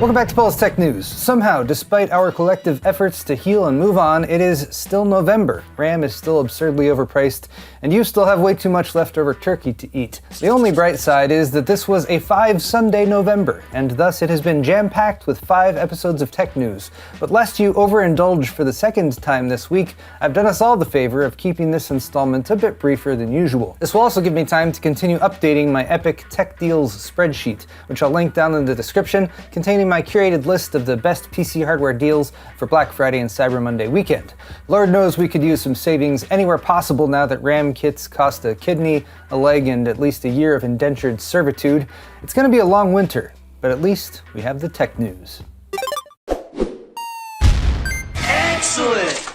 Welcome back to Paul's Tech News. Somehow, despite our collective efforts to heal and move on, it is still November. RAM is still absurdly overpriced, and you still have way too much leftover turkey to eat. The only bright side is that this was a 5-Sunday November, and thus it has been jam-packed with 5 episodes of tech news. But lest you overindulge for the second time this week, I've done us all the favor of keeping this installment a bit briefer than usual. This will also give me time to continue updating my epic tech deals spreadsheet, which I'll link down in the description, containing my curated list of the best PC hardware deals for Black Friday and Cyber Monday weekend. Lord knows we could use some savings anywhere possible now that RAM kits cost a kidney, a leg, and at least a year of indentured servitude. It's going to be a long winter, but at least we have the tech news. Excellent!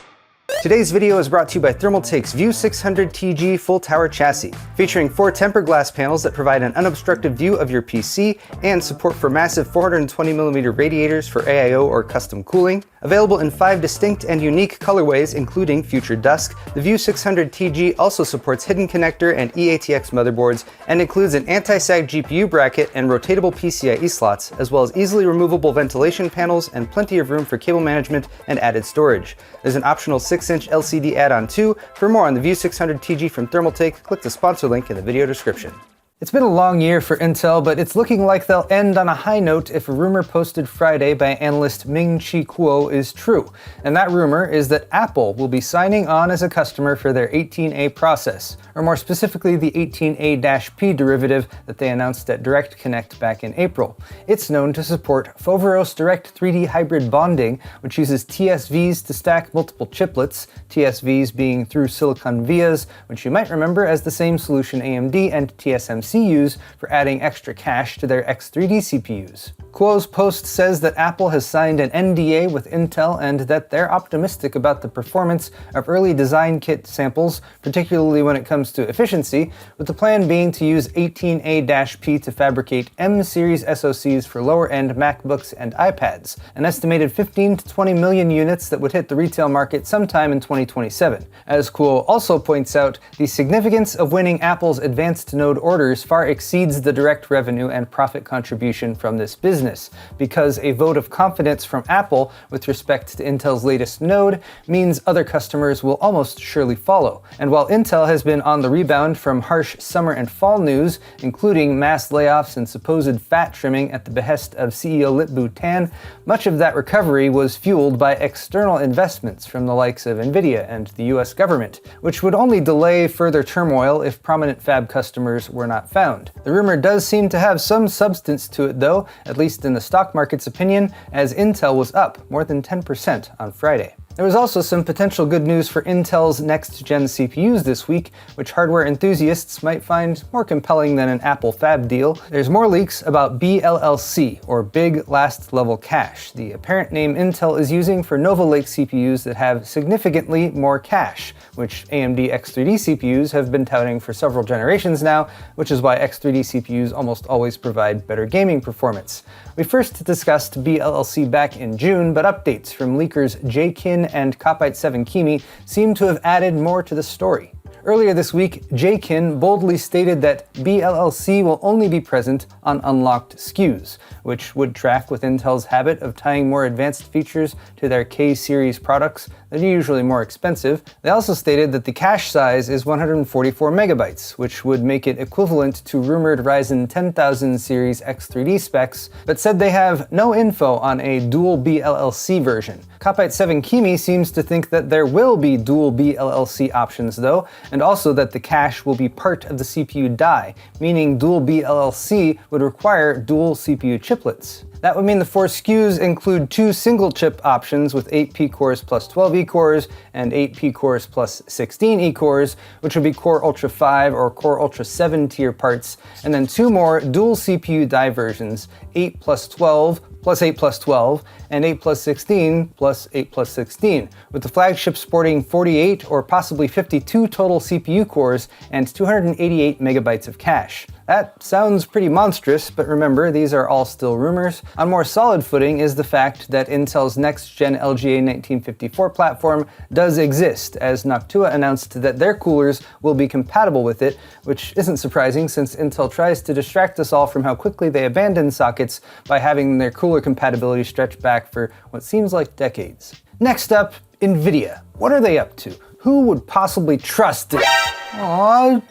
Today's video is brought to you by Thermaltake's View 600TG full tower chassis, featuring 4 tempered glass panels that provide an unobstructed view of your PC and support for massive 420mm radiators for AIO or custom cooling. Available in 5 distinct and unique colorways, including Future Dusk, the View 600TG also supports hidden connector and eATX motherboards and includes an anti-sag GPU bracket and rotatable PCIe slots, as well as easily removable ventilation panels and plenty of room for cable management and added storage. There's an optional 6-inch LCD add-on too. For more on the View 600TG from Thermaltake, click the sponsor link in the video description. It's been a long year for Intel, but it's looking like they'll end on a high note if a rumor posted Friday by analyst Ming-Chi Kuo is true. And that rumor is that Apple will be signing on as a customer for their 18A process, or more specifically the 18A-P derivative that they announced at Direct Connect back in April. It's known to support Foveros Direct 3D hybrid bonding, which uses TSVs to stack multiple chiplets, TSVs being through silicon vias, which you might remember as the same solution AMD and TSMC use for adding extra cache to their X3D CPUs. Kuo's post says that Apple has signed an NDA with Intel and that they're optimistic about the performance of early design kit samples, particularly when it comes to efficiency, with the plan being to use 18A-P to fabricate M-series SoCs for lower-end MacBooks and iPads, an estimated 15 to 20 million units that would hit the retail market sometime in 2027. As Kuo also points out, the significance of winning Apple's advanced node orders far exceeds the direct revenue and profit contribution from this business, because a vote of confidence from Apple with respect to Intel's latest node means other customers will almost surely follow. And while Intel has been on the rebound from harsh summer and fall news, including mass layoffs and supposed fat trimming at the behest of CEO Lip-Bu Tan, much of that recovery was fueled by external investments from the likes of Nvidia and the US government, which would only delay further turmoil if prominent fab customers were not found. The rumor does seem to have some substance to it though, at least in the stock market's opinion, as Intel was up more than 10% on Friday. There was also some potential good news for Intel's next-gen CPUs this week, which hardware enthusiasts might find more compelling than an Apple fab deal. There's more leaks about bLLC, or Big Last Level Cache, the apparent name Intel is using for Nova Lake CPUs that have significantly more cache, which AMD X3D CPUs have been touting for several generations now, which is why X3D CPUs almost always provide better gaming performance. We first discussed bLLC back in June, but updates from leakers Jkin and Copite7Kimi seem to have added more to the story. Earlier this week, Jkin boldly stated that bLLC will only be present on unlocked SKUs, which would track with Intel's habit of tying more advanced features to their K-series products that are usually more expensive. They also stated that the cache size is 144 megabytes, which would make it equivalent to rumored Ryzen 10000 series X3D specs, but said they have no info on a dual bLLC version. Copite7Kimi seems to think that there will be dual bLLC options though, and also that the cache will be part of the CPU die, meaning dual bLLC would require dual CPU chiplets. That would mean the 4 SKUs include 2 single-chip options with 8 P-cores plus 12 E-cores and 8 P-cores plus 16 E-cores, which would be Core Ultra 5 or Core Ultra 7 tier parts, and then 2 more dual CPU die versions, 8 plus 12 plus 8 plus 12, and 8 plus 16 plus 8 plus 16, with the flagship sporting 48 or possibly 52 total CPU cores and 288 megabytes of cache. That sounds pretty monstrous, but remember, these are all still rumors. On more solid footing is the fact that Intel's next-gen LGA 1954 platform does exist, as Noctua announced that their coolers will be compatible with it, which isn't surprising since Intel tries to distract us all from how quickly they abandon sockets by having their cooler compatibility stretch back for what seems like decades. Next up, Nvidia. What are they up to? Who would possibly trust it? Aww,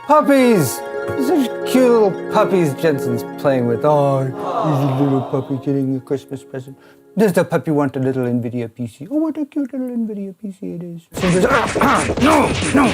puppies! Such cute little puppies Jensen's playing with. Oh, is a little puppy getting a Christmas present? Does the puppy want a little Nvidia PC? Oh, what a cute little Nvidia PC it is. So just, no,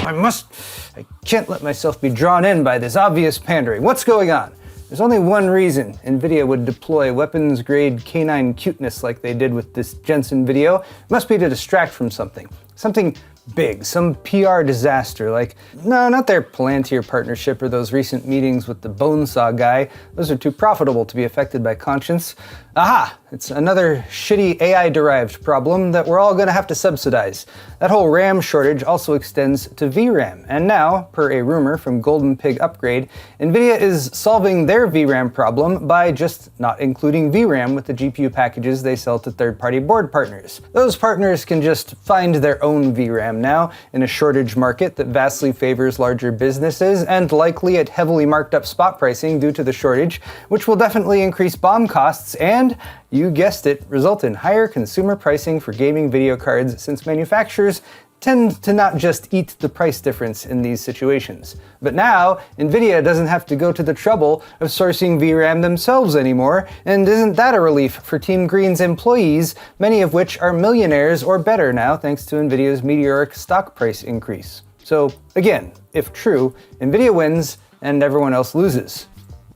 I can't let myself be drawn in by this obvious pandering. What's going on? There's only one reason Nvidia would deploy weapons-grade canine cuteness like they did with this Jensen video. It must be to distract from something. Something big, some PR disaster, like, no, not their Palantir partnership or those recent meetings with the Bonesaw guy. Those are too profitable to be affected by conscience. Aha! It's another shitty AI-derived problem that we're all gonna have to subsidize. That whole RAM shortage also extends to VRAM, and now, per a rumor from Golden Pig Upgrade, Nvidia is solving their VRAM problem by just not including VRAM with the GPU packages they sell to third-party board partners. Those partners can just find their own VRAM now in a shortage market that vastly favors larger businesses and likely at heavily marked up spot pricing due to the shortage, which will definitely increase BOM costs and, you guessed it, result in higher consumer pricing for gaming video cards since manufacturers tend to not just eat the price difference in these situations. But now, Nvidia doesn't have to go to the trouble of sourcing VRAM themselves anymore, and isn't that a relief for Team Green's employees, many of which are millionaires or better now thanks to Nvidia's meteoric stock price increase. So again, if true, Nvidia wins and everyone else loses.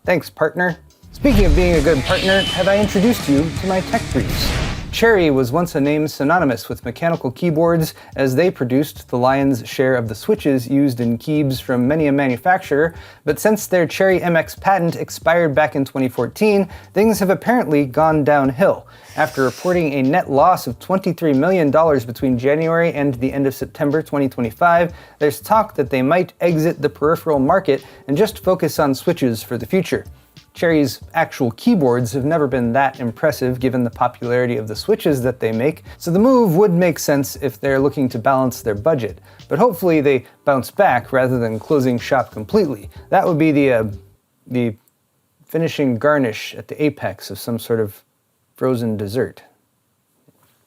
Thanks, partner. Speaking of being a good partner, have I introduced you to my tech briefs? Cherry was once a name synonymous with mechanical keyboards, as they produced the lion's share of the switches used in keybs from many a manufacturer, but since their Cherry MX patent expired back in 2014, things have apparently gone downhill. After reporting a net loss of $23 million between January and the end of September 2025, there's talk that they might exit the peripheral market and just focus on switches for the future. Cherry's actual keyboards have never been that impressive given the popularity of the switches that they make, so the move would make sense if they're looking to balance their budget. But hopefully they bounce back rather than closing shop completely. That would be the finishing garnish at the apex of some sort of frozen dessert.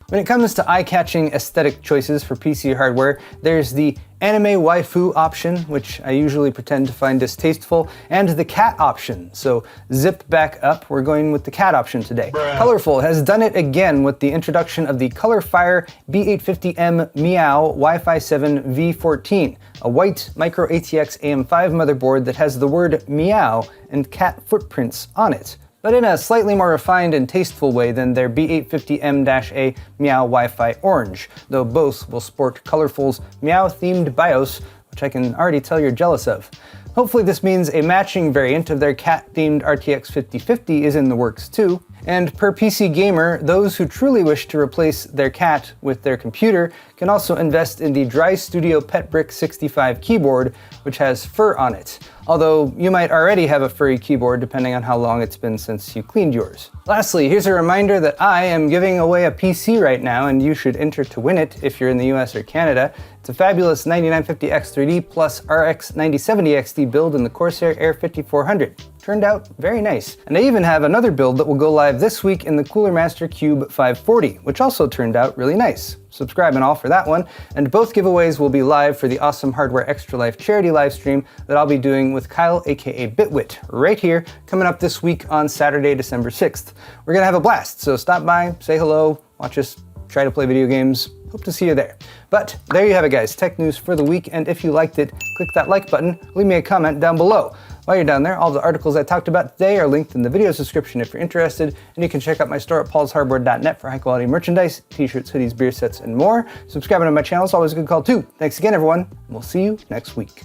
When it comes to eye-catching aesthetic choices for PC hardware, there's the anime waifu option, which I usually pretend to find distasteful, and the cat option. So zip back up, we're going with the cat option today. Colorful has done it again with the introduction of the COLORFIRE B850M-MEOW WIFI7 V14, a white micro ATX AM5 motherboard that has the word meow and cat footprints on it, but in a slightly more refined and tasteful way than their B850M-A Meow Wi-Fi Orange, though both will sport Colorful's Meow-themed BIOS, which I can already tell you're jealous of. Hopefully this means a matching variant of their cat-themed RTX 5050 is in the works too, and per PC Gamer, those who truly wish to replace their cat with their computer can also invest in the Dry Studio PetBrick 65 keyboard, which has fur on it. Although you might already have a furry keyboard depending on how long it's been since you cleaned yours. Lastly, here's a reminder that I am giving away a PC right now, and you should enter to win it if you're in the US or Canada. It's a fabulous 9950X3D plus RX 9070XT build in the Corsair Air 5400. Turned out very nice. And I even have another build that will go live this week in the Cooler Master Cube 540, which also turned out really nice. Subscribe and all for that one, and both giveaways will be live for the Awesome Hardware Extra Life charity livestream that I'll be doing with Kyle aka Bitwit right here, coming up this week on Saturday, December 6th. We're gonna have a blast, so stop by, say hello, watch us try to play video games. Hope to see you there. But there you have it, guys, tech news for the week, and if you liked it, click that like button, leave me a comment down below. While you're down there, all the articles I talked about today are linked in the video description if you're interested, and you can check out my store at paulshardware.net for high-quality merchandise, t-shirts, hoodies, beer sets, and more. Subscribing to my channel is always a good call too. Thanks again, everyone, and we'll see you next week.